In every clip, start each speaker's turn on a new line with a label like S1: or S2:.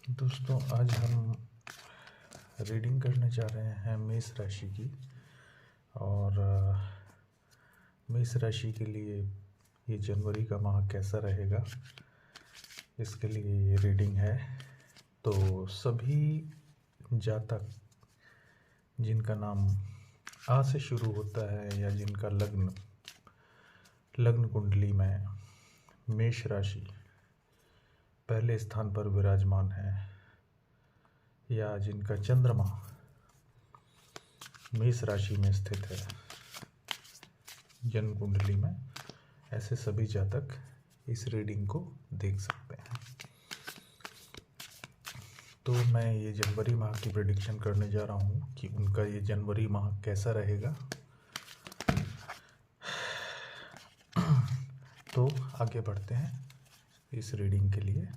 S1: दोस्तों, आज हम रीडिंग करने जा रहे हैं मेष राशि की। और मेष राशि के लिए ये जनवरी का माह कैसा रहेगा, इसके लिए ये रीडिंग है। तो सभी जातक जिनका नाम आ से शुरू होता है या जिनका लग्न कुंडली में मेष राशि पहले स्थान पर विराजमान है, या जिनका चंद्रमा मेष राशि में स्थित है जन्म कुंडली में, ऐसे सभी जातक इस रीडिंग को देख सकते हैं। तो मैं ये जनवरी माह की प्रेडिक्शन करने जा रहा हूँ कि उनका ये जनवरी माह कैसा रहेगा। तो आगे बढ़ते हैं इस रीडिंग के लिए।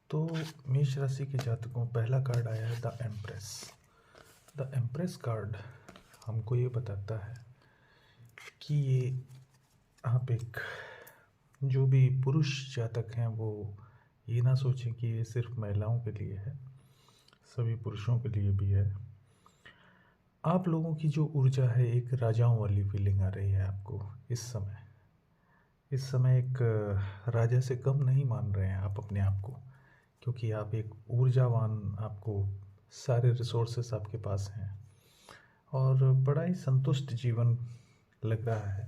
S1: तो मेष राशि के जातकों, पहला कार्ड आया है the empress. The empress card हमको ये बताता है कि ये आप एक जो भी पुरुष जातक हैं वो ये ना सोचें कि ये सिर्फ महिलाओं के लिए है, सभी पुरुषों के लिए भी है। आप लोगों की जो ऊर्जा है, एक राजाओं वाली फीलिंग आ रही है आपको इस समय एक राजा से कम नहीं मान रहे हैं आप अपने आप को, क्योंकि आप एक ऊर्जावान, आपको सारे रिसोर्सेस आपके पास हैं और बड़ा ही संतुष्ट जीवन लग रहा है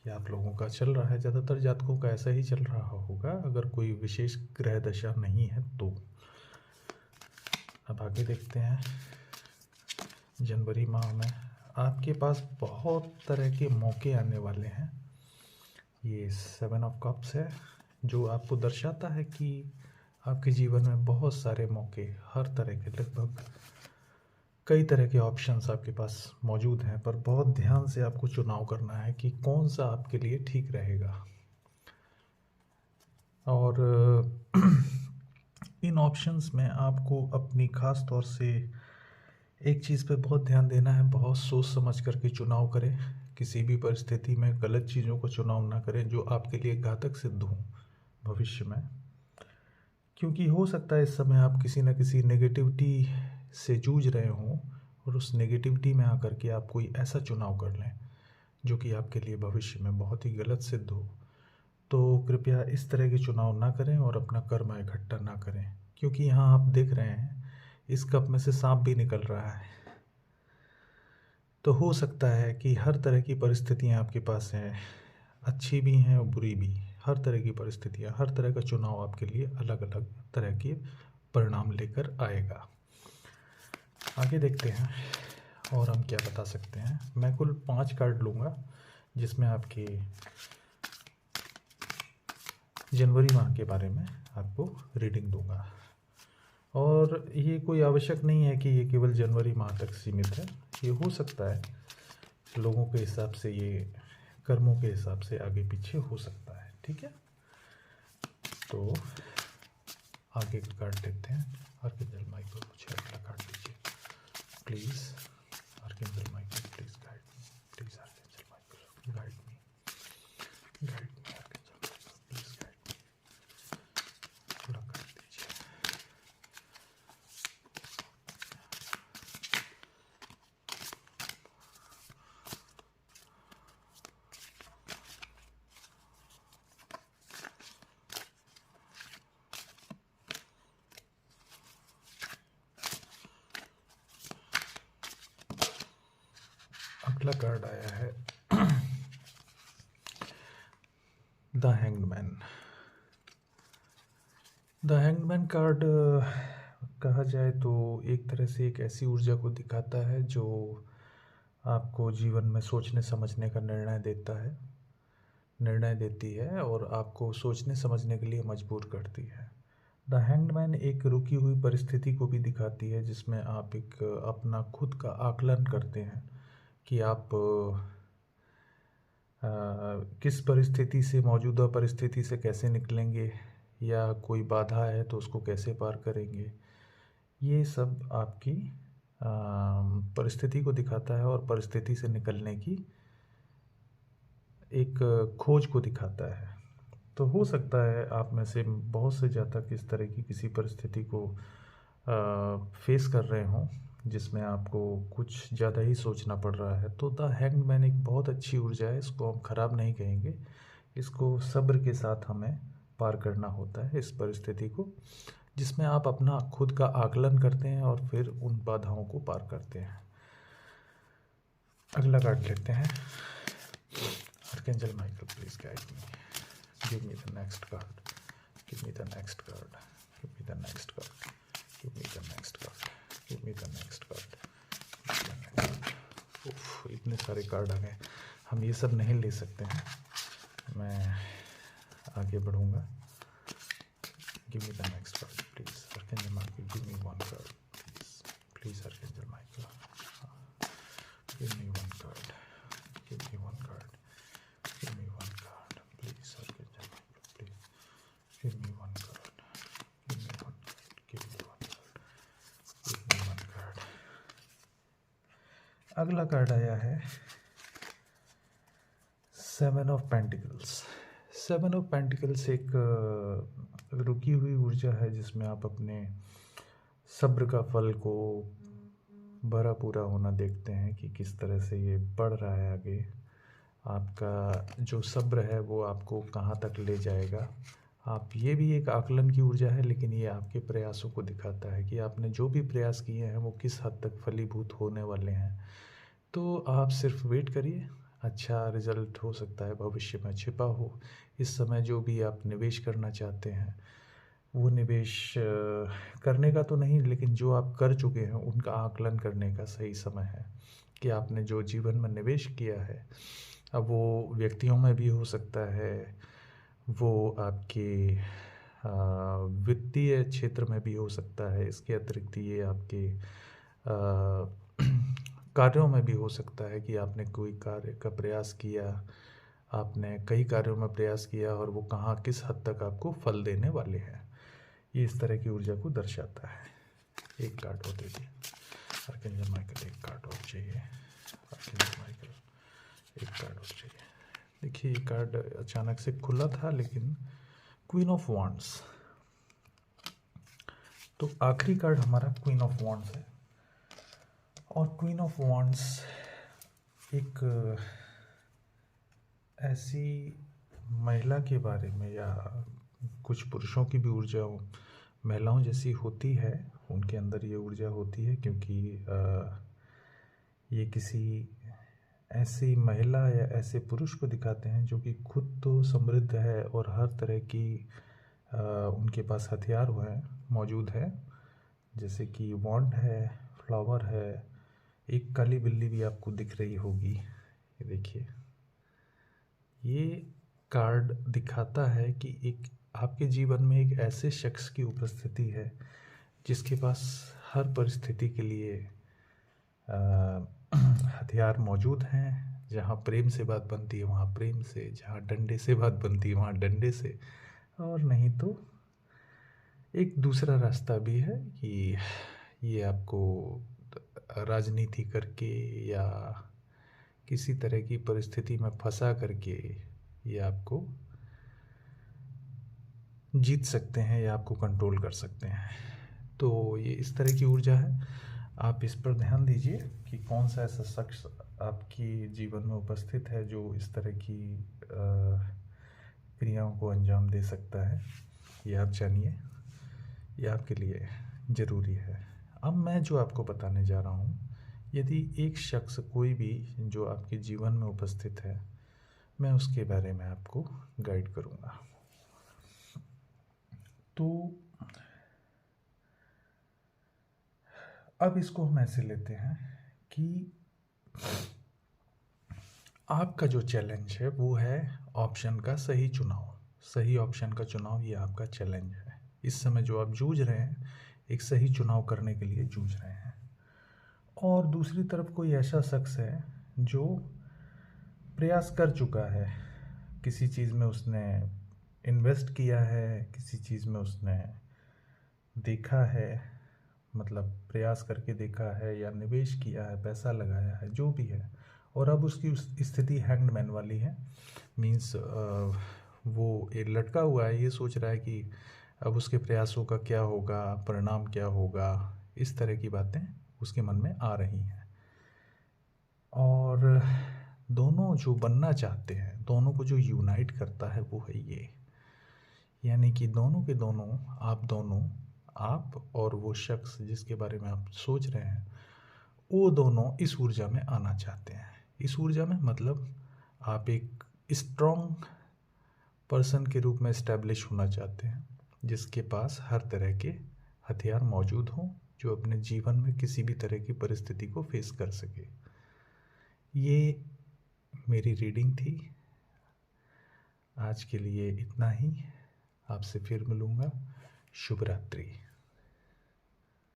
S1: कि आप लोगों का चल रहा है। ज़्यादातर जातकों का ऐसा ही चल रहा होगा, अगर कोई विशेष ग्रह दशा नहीं है तो। अब आगे देखते हैं। जनवरी माह में आपके पास बहुत तरह के मौके आने वाले हैं। ये 7 ऑफ कप्स है, जो आपको दर्शाता है कि आपके जीवन में बहुत सारे मौके, हर तरह के, लगभग कई तरह के ऑप्शंस आपके पास मौजूद हैं, पर बहुत ध्यान से आपको चुनाव करना है कि कौन सा आपके लिए ठीक रहेगा। और इन ऑप्शंस में आपको अपनी खास तौर से एक चीज़ पे बहुत ध्यान देना है, बहुत सोच समझ करके चुनाव करें। किसी भी परिस्थिति में गलत चीज़ों को चुनाव ना करें जो आपके लिए घातक सिद्ध हों भविष्य में, क्योंकि हो सकता है इस समय आप किसी न किसी नेगेटिविटी से जूझ रहे हों और उस नेगेटिविटी में आकर के आप कोई ऐसा चुनाव कर लें जो कि आपके लिए भविष्य में बहुत ही गलत सिद्ध हो। तो कृपया इस तरह के चुनाव ना करें और अपना कर्म इकट्ठा ना करें, क्योंकि यहाँ आप देख रहे हैं इस कप में से सांप भी निकल रहा है। तो हो सकता है कि हर तरह की परिस्थितियाँ आपके पास हैं, अच्छी भी हैं और बुरी भी। हर तरह की परिस्थितियाँ, हर तरह का चुनाव आपके लिए अलग अलग तरह के परिणाम लेकर आएगा। आगे देखते हैं और हम क्या बता सकते हैं। मैं कुल 5 कार्ड लूँगा जिसमें आपके जनवरी माह के बारे में आपको रीडिंग दूंगा। और ये कोई आवश्यक नहीं है कि ये केवल जनवरी माह तक सीमित है, ये हो सकता है लोगों के हिसाब से, ये कर्मों के हिसाब से आगे पीछे हो सकता है। ठीक है, तो आगे का कार्ड लेते हैं। आर्कएंजल माइकल, मुझे अगला कार्ड दीजिए please. Archangel Michael, please guide me, please archangel Michael guide me, guide me archangel Michael, please guide me. अगला कार्ड दीजिए। अगला कार्ड आया है the hangman. The hangman card कहा जाए तो एक तरह से एक ऐसी ऊर्जा को दिखाता है जो आपको जीवन में सोचने समझने का निर्णय देती है और आपको सोचने समझने के लिए मजबूर करती है। द हैंगमैन एक रुकी हुई परिस्थिति को भी दिखाती है, जिसमें आप एक अपना खुद का आकलन करते हैं कि आप किस परिस्थिति से, मौजूदा परिस्थिति से कैसे निकलेंगे, या कोई बाधा है तो उसको कैसे पार करेंगे। ये सब आपकी परिस्थिति को दिखाता है और परिस्थिति से निकलने की एक खोज को दिखाता है। तो हो सकता है आप में से बहुत से जातक इस तरह की किसी परिस्थिति को फेस कर रहे हों जिसमें आपको कुछ ज़्यादा ही सोचना पड़ रहा है। तो द हैंग्ड मैन एक बहुत अच्छी ऊर्जा है, इसको हम ख़राब नहीं कहेंगे। इसको सब्र के साथ हमें पार करना होता है इस परिस्थिति को, जिसमें आप अपना खुद का आकलन करते हैं और फिर उन बाधाओं को पार करते हैं। अगला कार्ड लेते हैं। Archangel Michael, please guide me, give me the next card, give me the next card, give me the next card, give me the next card, give me the next card. उफ, इतने सारे card आ गए, हम ये सब नहीं ले सकते हैं। मैं आगे बढ़ूंगा। Give me the next card please archangel Michael, give me one card please, please archangel Michael, give me one card, give me one card, give me one card, please Archangel Michael, please give me one card, give me one card, give me one card, give me one card। अगला card आया है seven of pentacles. Seven of pentacles एक रुकी हुई ऊर्जा है जिसमें आप अपने सब्र का फल को भरा पूरा होना देखते हैं कि किस तरह से ये बढ़ रहा है आगे। आपका जो सब्र है वो आपको कहाँ तक ले जाएगा। आप ये भी एक आकलन की ऊर्जा है, लेकिन ये आपके प्रयासों को दिखाता है कि आपने जो भी प्रयास किए हैं वो किस हद तक फलीभूत होने वाले हैं। तो आप सिर्फ वेट करिए, अच्छा रिजल्ट हो सकता है भविष्य में छिपा हो। इस समय जो भी आप निवेश करना चाहते हैं वो निवेश करने का तो नहीं, लेकिन जो आप कर चुके हैं उनका आकलन करने का सही समय है कि आपने जो जीवन में निवेश किया है, अब वो व्यक्तियों में भी हो सकता है, वो आपके वित्तीय क्षेत्र में भी हो सकता है, इसके अतिरिक्त ये आपके कार्यों में भी हो सकता है कि आपने कोई कार्य का प्रयास किया, आपने कई कार्यों में प्रयास किया और वो कहाँ किस हद तक आपको फल देने वाले हैं। ये इस तरह की ऊर्जा को दर्शाता है। एक कार्ड और दे दिए आर्कएंजल माइकल, एक कार्ड और चाहिए आर्कएंजल माइकल, एक कार्ड और चाहिए। देखिए ये कार्ड अचानक से खुला था, लेकिन क्वीन ऑफ वॉन्ड्स, तो आखिरी कार्ड हमारा क्वीन ऑफ वॉन्ड्स है। और क्वीन ऑफ वॉन्ड्स एक ऐसी महिला के बारे में, या कुछ पुरुषों की भी ऊर्जा महिलाओं जैसी होती है, उनके अंदर ये ऊर्जा होती है, क्योंकि ये किसी ऐसी महिला या ऐसे पुरुष को दिखाते हैं जो कि खुद तो समृद्ध है और हर तरह की उनके पास हथियार मौजूद है, जैसे कि वॉन्ड है, फ्लावर है, एक काली बिल्ली भी आपको दिख रही होगी। ये देखिए, ये कार्ड दिखाता है कि एक आपके जीवन में एक ऐसे शख्स की उपस्थिति है जिसके पास हर परिस्थिति के लिए हथियार मौजूद हैं। जहाँ प्रेम से बात बनती है वहाँ प्रेम से, जहाँ डंडे से बात बनती है वहाँ डंडे से, और नहीं तो एक दूसरा रास्ता भी है कि ये आपको राजनीति करके या किसी तरह की परिस्थिति में फंसा करके ये आपको जीत सकते हैं या आपको कंट्रोल कर सकते हैं। तो ये इस तरह की ऊर्जा है। आप इस पर ध्यान दीजिए कि कौन सा ऐसा शख्स आपकी जीवन में उपस्थित है जो इस तरह की क्रियाओं को अंजाम दे सकता है। ये आप जानिए, ये आपके लिए ज़रूरी है। अब मैं जो आपको बताने जा रहा हूँ, यदि एक शख्स कोई भी जो आपके जीवन में उपस्थित है, मैं उसके बारे में आपको गाइड करूँगा। तो अब इसको हम ऐसे लेते हैं कि आपका जो चैलेंज है वो है ऑप्शन का सही चुनाव। सही ऑप्शन का चुनाव, ये आपका चैलेंज है। इस समय जो आप जूझ रहे हैं, एक सही चुनाव करने के लिए जूझ रहे हैं। और दूसरी तरफ कोई ऐसा शख्स है जो प्रयास कर चुका है, किसी चीज़ में उसने इन्वेस्ट किया है, किसी चीज़ में उसने देखा है, मतलब प्रयास करके देखा है या निवेश किया है, पैसा लगाया है, जो भी है, और अब उसकी स्थिति हैंग्ड मैन वाली है। मीन्स वो एक लटका हुआ है, ये सोच रहा है कि अब उसके प्रयासों का क्या होगा, परिणाम क्या होगा, इस तरह की बातें उसके मन में आ रही हैं। और दोनों जो बनना चाहते हैं, दोनों को जो यूनाइट करता है वो है ये, यानी कि दोनों के दोनों, आप और वो शख्स जिसके बारे में आप सोच रहे हैं, वो दोनों इस ऊर्जा में आना चाहते हैं। इस ऊर्जा में मतलब आप एक स्ट्रॉन्ग पर्सन के रूप में इस्टेब्लिश होना चाहते हैं, जिसके पास हर तरह के हथियार मौजूद हों, जो अपने जीवन में किसी भी तरह की परिस्थिति को फेस कर सके। ये मेरी रीडिंग थी। आज के लिए इतना ही। आपसे फिर मिलूँगा। शुभ रात्रि।